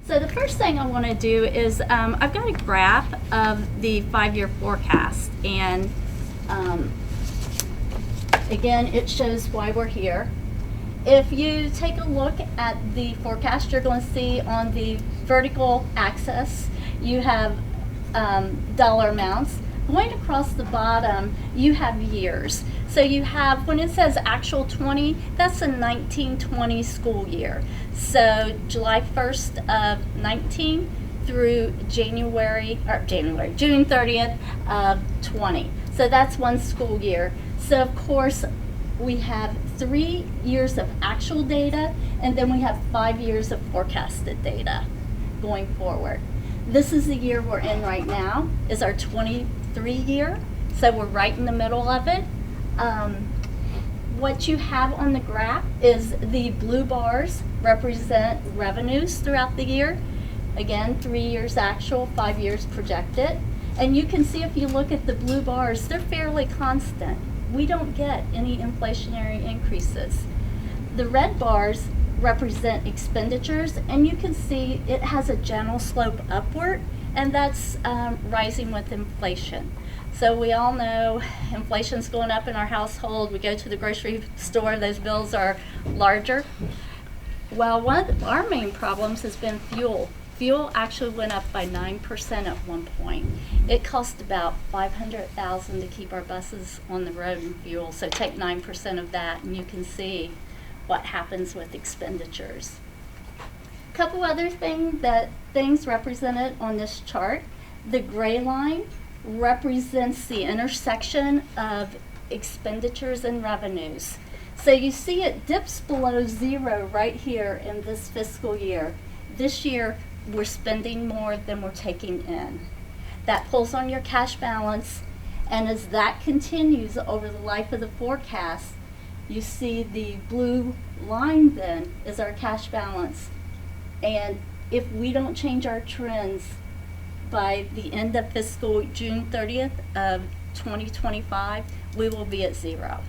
So the first thing I want to do is I've got a graph of the 5-year forecast, and again, it shows why we're here. If you take a look at the forecast, you're going to see on the vertical axis you have dollar amounts. Going across the bottom, you have years. So you have, when it says actual 20, that's a 1920 school year. So July 1st of 19 through June 30th of 20. So that's one school year. So of course, we have 3 years of actual data, and then we have 5 years of forecasted data going forward. This is the year we're in right now, is our 23 year, so we're right in the middle of it. What you have on the graph is the blue bars represent revenues throughout the year. Again, 3 years actual, 5 years projected. And you can see if you look at the blue bars, they're fairly constant. We don't get any inflationary increases. The red bars represent expenditures, and you can see it has a gentle slope upward, and that's rising with inflation. So we all know inflation's going up in our household. We go to the grocery store, those bills are larger. Well, one of our main problems has been fuel. Fuel actually went up by 9% at one point. It cost about $500,000 to keep our buses on the road in fuel. So take 9% of that, and you can see what happens with expenditures. A couple other things represented on this chart. The gray line represents the intersection of expenditures and revenues. So you see it dips below zero right here in this fiscal year. This year, we're spending more than we're taking in. That pulls on your cash balance, and as that continues over the life of the forecast, you see the blue line then is our cash balance. And if we don't change our trends by the end of fiscal June 30th of 2025, we will be at zero.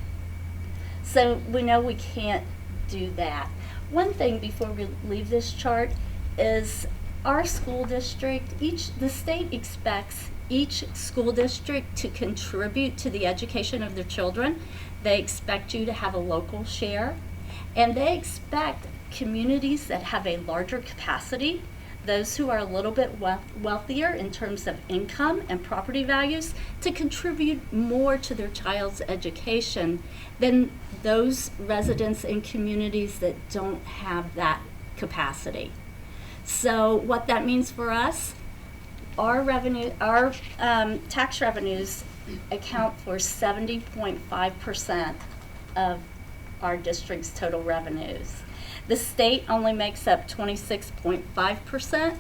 So we know we can't do that. One thing before we leave this chart is our school district, the state expects each school district to contribute to the education of their children. They expect you to have a local share, and they expect communities that have a larger capacity, those who are a little bit wealthier in terms of income and property values, to contribute more to their child's education than those residents in communities that don't have that capacity. So what that means for us, our tax revenues account for 70.5% of our district's total revenues. The state only makes up 26.5%,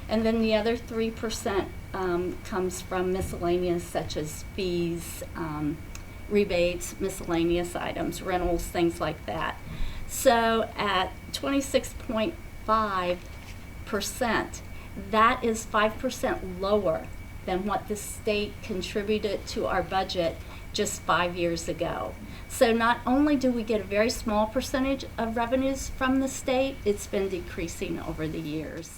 and then the other 3% comes from miscellaneous, such as fees, rebates, miscellaneous items, rentals, things like that. So at 26.5%, that is 5% lower than what the state contributed to our budget just 5 years ago. So not only do we get a very small percentage of revenues from the state, it's been decreasing over the years.